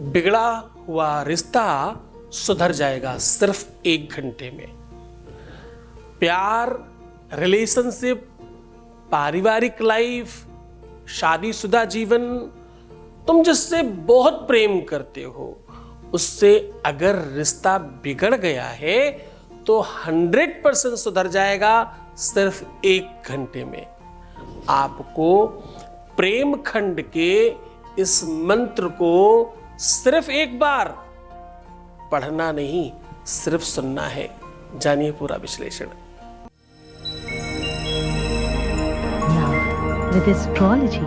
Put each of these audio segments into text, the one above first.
बिगड़ा हुआ रिश्ता सुधर जाएगा सिर्फ 1 घंटे में। प्यार, रिलेशनशिप, पारिवारिक लाइफ, शादीशुदा जीवन, तुम जिससे बहुत प्रेम करते हो उससे अगर रिश्ता बिगड़ गया है तो 100% सुधर जाएगा सिर्फ 1 घंटे में। आपको प्रेम खंड के इस मंत्र को सिर्फ एक बार पढ़ना नहीं, सिर्फ सुनना है। जानिए पूरा विश्लेषण। With astrology.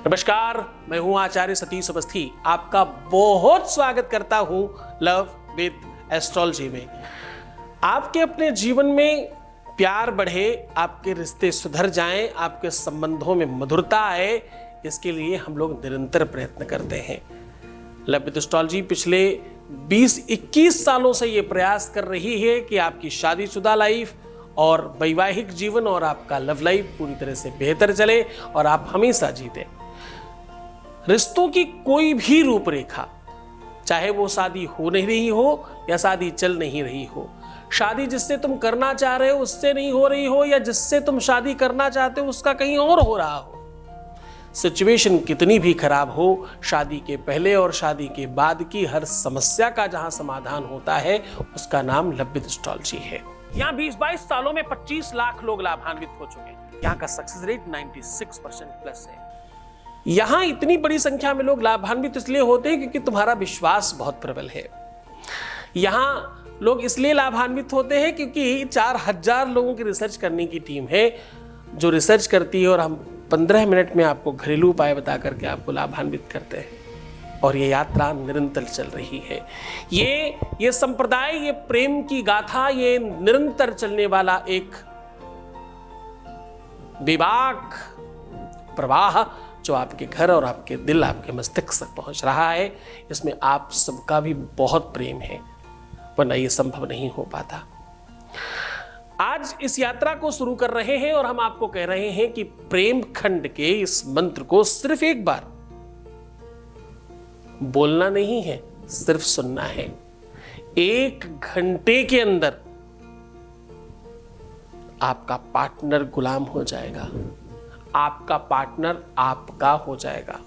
नमस्कार, मैं हूं आचार्य सतीश अवस्थी। आपका बहुत स्वागत करता हूं लव विद एस्ट्रोलॉजी में। आपके अपने जीवन में प्यार बढ़े, आपके रिश्ते सुधर जाएं, आपके संबंधों में मधुरता आए, इसके लिए हम लोग निरंतर प्रयत्न करते हैं। लव विद एस्ट्रोलॉजी पिछले 20-21 सालों से ये प्रयास कर रही है कि आपकी शादीशुदा लाइफ और वैवाहिक जीवन और आपका लव लाइफ पूरी तरह से बेहतर चले और आप हमेशा जीते। रिश्तों की कोई भी रूपरेखा, चाहे वो शादी हो नहीं रही हो या शादी चल नहीं रही हो, शादी जिससे तुम करना चाह रहे हो उससे नहीं हो रही हो या जिससे तुम शादी करना चाहते हो उसका कहीं और हो रहा हो, सिचुएशन कितनी भी खराब हो, शादी के पहले और शादी के बाद की हर समस्या का जहां समाधान होता है उसका नाम लव विद एस्ट्रोलॉजी है। यहाँ 20-22 सालों में 25 लाख लोग लाभान्वित हो चुके हैं। यहाँ का सक्सेस रेट 96% प्लस है। यहाँ इतनी बड़ी संख्या में लोग लाभान्वित इसलिए होते हैं क्योंकि तुम्हारा विश्वास बहुत प्रबल है। यहाँ लोग इसलिए लाभान्वित होते हैं क्योंकि 4000 लोगों की रिसर्च करने की टीम है जो रिसर्च करती है और हम 15 मिनट में आपको घरेलू उपाय बता करके आपको लाभान्वित करते हैं। और ये यात्रा निरंतर चल रही है। ये संप्रदाय, ये प्रेम की गाथा, ये निरंतर चलने वाला एक बेबाक प्रवाह जो आपके घर और आपके दिल, आपके मस्तिष्क तक पहुंच रहा है, इसमें आप सबका भी बहुत प्रेम है, वरना ये संभव नहीं हो पाता। आज इस यात्रा को शुरू कर रहे हैं और हम आपको कह रहे हैं कि प्रेम खंड के इस मंत्र को सिर्फ एक बार बोलना नहीं है, सिर्फ सुनना है। 1 घंटे के अंदर आपका पार्टनर गुलाम हो जाएगा, आपका पार्टनर आपका हो जाएगा।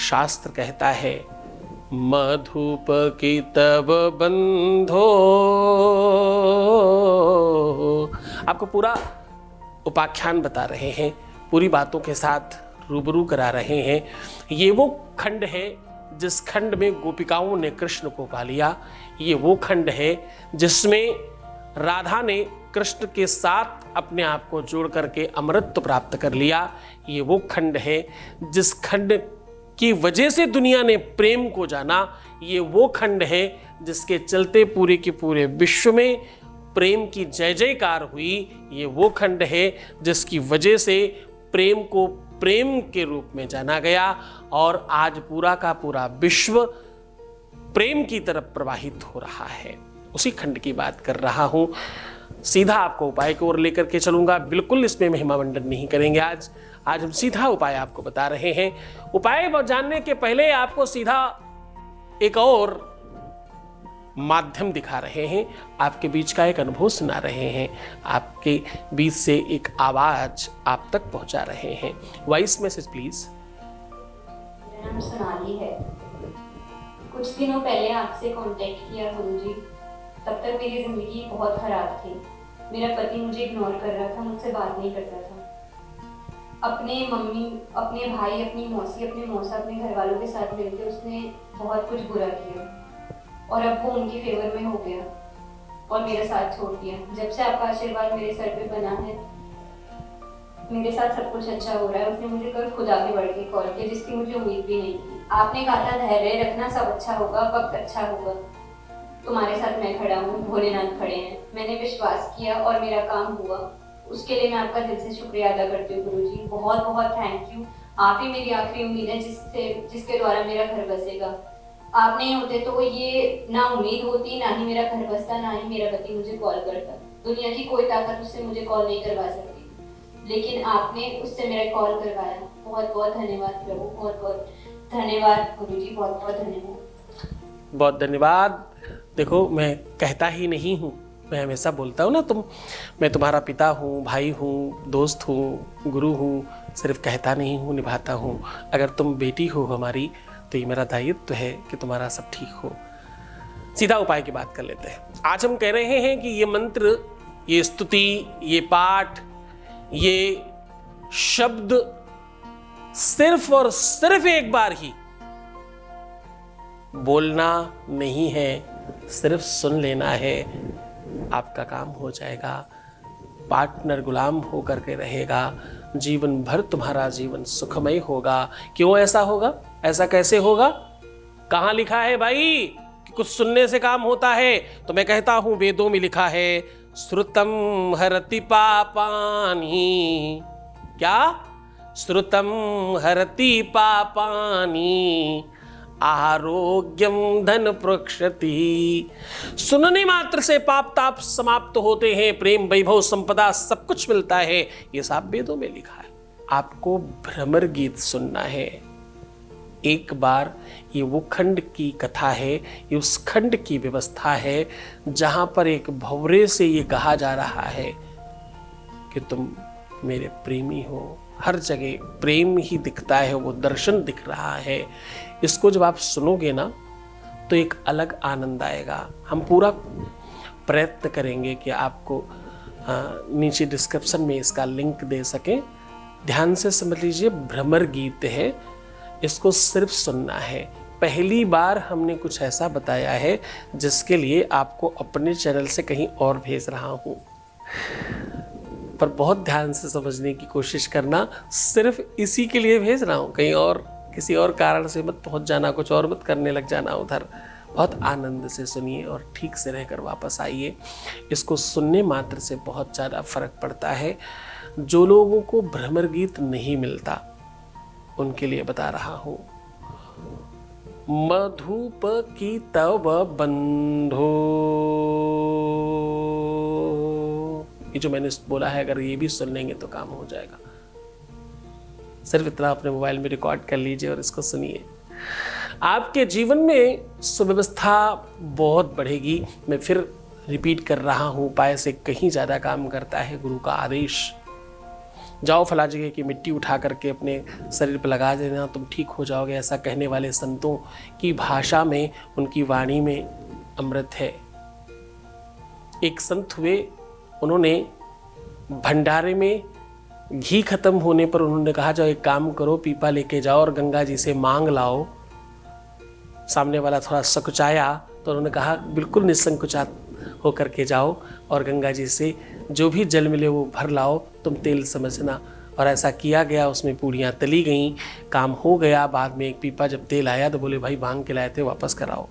शास्त्र कहता है मधुप की तब बंधो। आपको पूरा उपाख्यान बता रहे हैं, पूरी बातों के साथ रूबरू करा रहे हैं। ये वो खंड है जिस खंड में गोपिकाओं ने कृष्ण को पा लिया। ये वो खंड है जिसमें राधा ने कृष्ण के साथ अपने आप को जोड़ करके अमृत प्राप्त कर लिया। ये वो खंड है जिस खंड की वजह से दुनिया ने प्रेम को जाना। ये वो खंड है जिसके चलते पूरे के पूरे विश्व में प्रेम की जय जयकार हुई। ये वो खंड है जिसकी वजह से प्रेम को प्रेम के रूप में जाना गया और आज पूरा का पूरा विश्व प्रेम की तरफ प्रवाहित हो रहा है। उसी खंड की बात कर रहा हूं। सीधा आपको उपाय की ओर लेकर के चलूंगा, बिल्कुल इसमें महिमा मंडन नहीं करेंगे। आज हम सीधा उपाय आपको बता रहे हैं। उपाय जानने के पहले आपको सीधा एक और माध्यम दिखा रहे हैं, आपके बीच का एक अनुभव सुना रहे हैं, आपके बीच से एक आवाज आप तक पहुंचा रहे हैं। Voice message please. मेरा नाम सोनाली है। कुछ दिनों पहले आपसे कांटेक्ट किया गुरुजी। तब तक मेरी जिंदगी बहुत खराब थी। मेरा पति मुझे इग्नोर कर रहा था, मुझसे बात नहीं करता था। अपने मम्मी, अपने भाई, अपनी मौसी, अपने मौसा, अपने घर वालों के साथ मिलकर उसने बहुत कुछ बुरा किया और अब वो उनके फेवर में हो गया और मेरा साथ छोड़ दिया। जब से आपका आशीर्वाद मेरे सर पे बना है, मेरे साथ सब कुछ अच्छा हो रहा है। उसने मुझे कल खुद आगे बढ़ के कॉल किया जिसकी मुझे उम्मीद भी नहीं थी। आपने कहा था धैर्य रखना, सब अच्छा होगा, वक्त अच्छा होगा, तुम्हारे साथ मैं खड़ा हूँ, भोलेनाथ खड़े हैं। मैंने विश्वास किया और मेरा काम हुआ। उसके लिए मैं आपका दिल से शुक्रिया अदा करती हूँ गुरुजी। बहुत बहुत थैंक यू। आप ही मेरी आखिरी उम्मीद है जिसके द्वारा मेरा घर बसेगा। आप नहीं होते तो ये ना उम्मीद होती, ना ही मेरा घर बसता, ना ही मेरा पति मुझे कॉल करता। दुनिया की कोई ताकत उससे मुझे कॉल नहीं करवा सकती। लेकिन आपने उससे मेरा कॉल करवाया। बहुत बहुत धन्यवाद प्रभु, बहुत बहुत धन्यवाद गुरुजी, बहुत बहुत धन्यवाद। बहुत धन्यवाद। देखो, मैं कहता ही नहीं हूँ, मैं हमेशा बोलता हूँ ना, मैं तुम्हारा पिता हूँ, भाई हूँ, दोस्त हूँ, गुरु हूँ। सिर्फ कहता नहीं हूँ, निभाता हूँ। अगर तुम बेटी हो हमारी, तो ये मेरा दायित्व है कि तुम्हारा सब ठीक हो। सीधा उपाय की बात कर लेते हैं। आज हम कह रहे हैं कि ये मंत्र, ये स्तुति, ये पाठ, ये शब्द सिर्फ और सिर्फ एक बार ही बोलना नहीं है, सिर्फ सुन लेना है। आपका काम हो जाएगा। पार्टनर गुलाम होकर के रहेगा। जीवन भर तुम्हारा जीवन सुखमय होगा। क्यों ऐसा होगा? ऐसा कैसे होगा? कहाँ लिखा है भाई कि कुछ सुनने से काम होता है? तो मैं कहता हूं, वेदों में लिखा है, श्रुतम हरति पापानि। क्या? श्रुतम हरति पापानि, आरोग्यम धन प्रक्षति। सुनने मात्र से पाप ताप समाप्त होते हैं, प्रेम वैभव संपदा सब कुछ मिलता है। ये सब वेदों में लिखा है। आपको भ्रमर गीत सुनना है। एक बार, ये वो खंड की कथा है, ये उस खंड की व्यवस्था है जहां पर एक भंवरे से ये कहा जा रहा है कि तुम मेरे प्रेमी हो। हर जगह प्रेम ही दिखता है, वो दर्शन दिख रहा है। इसको जब आप सुनोगे ना, तो एक अलग आनंद आएगा। हम पूरा प्रयत्न करेंगे कि आपको नीचे डिस्क्रिप्शन में इसका लिंक दे सकें। ध्यान से समझ लीजिए, भ्रमर गीत है, इसको सिर्फ सुनना है। पहली बार हमने कुछ ऐसा बताया है जिसके लिए आपको अपने चैनल से कहीं और भेज रहा हूं, पर बहुत ध्यान से समझने की कोशिश करना। सिर्फ इसी के लिए भेज रहा हूँ, कहीं और किसी और कारण से मत पहुँच जाना, कुछ और मत करने लग जाना उधर। बहुत आनंद से सुनिए और ठीक से रहकर वापस आइए। इसको सुनने मात्र से बहुत ज़्यादा फर्क पड़ता है। जो लोगों को भ्रमर गीत नहीं मिलता, उनके लिए बता रहा हूँ। मधुप की तव बंधो, ये जो मैंने बोला है, अगर ये भी सुन लेंगे तो काम हो जाएगा। सिर्फ इतना अपने मोबाइल में रिकॉर्ड कर लीजिए और इसको सुनिए। आपके जीवन में सुव्यवस्था बहुत बढ़ेगी। मैं फिर रिपीट कर रहा हूँ, उपाय से कहीं ज़्यादा काम करता है गुरु का आदेश। जाओ फला जगह की मिट्टी उठा करके अपने शरीर पर लगा देना, तुम ठीक हो जाओगे। ऐसा कहने वाले संतों की भाषा में, उनकी वाणी में अमृत है। एक संत हुए, उन्होंने भंडारे में घी खत्म होने पर उन्होंने कहा, जाओ एक काम करो, पीपा लेके जाओ और गंगा जी से मांग लाओ। सामने वाला थोड़ा सकुचाया तो उन्होंने कहा, बिल्कुल निसंकोचात होकर के जाओ और गंगा जी से जो भी जल मिले वो भर लाओ, तुम तेल समझना। और ऐसा किया गया, उसमें पूड़ियाँ तली गईं, काम हो गया। बाद में एक पीपा जब तेल आया तो बोले, भाई मांग के लाए थे, वापस कराओ।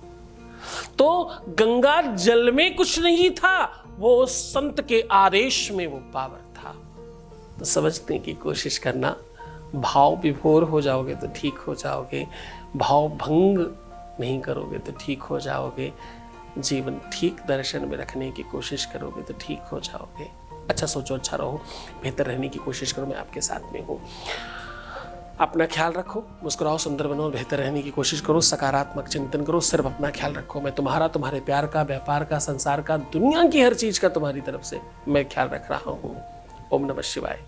तो गंगा जल में कुछ नहीं था, वो संत के आदेश में वो पावर था। तो समझने की कोशिश करना। भाव विभोर हो जाओगे तो ठीक हो जाओगे, भाव भंग नहीं करोगे तो ठीक हो जाओगे, जीवन ठीक दर्शन में रखने की कोशिश करोगे तो ठीक हो जाओगे। अच्छा सोचो, अच्छा रहो, बेहतर रहने की कोशिश करो। मैं आपके साथ में हूँ। अपना ख्याल रखो, मुस्कुराओ, सुंदर बनो, बेहतर रहने की कोशिश करो, सकारात्मक चिंतन करो। सिर्फ अपना ख्याल रखो। मैं तुम्हारा, तुम्हारे प्यार का, व्यापार का, संसार का, दुनिया की हर चीज़ का तुम्हारी तरफ से मैं ख्याल रख रहा हूँ। ओम नमः शिवाय।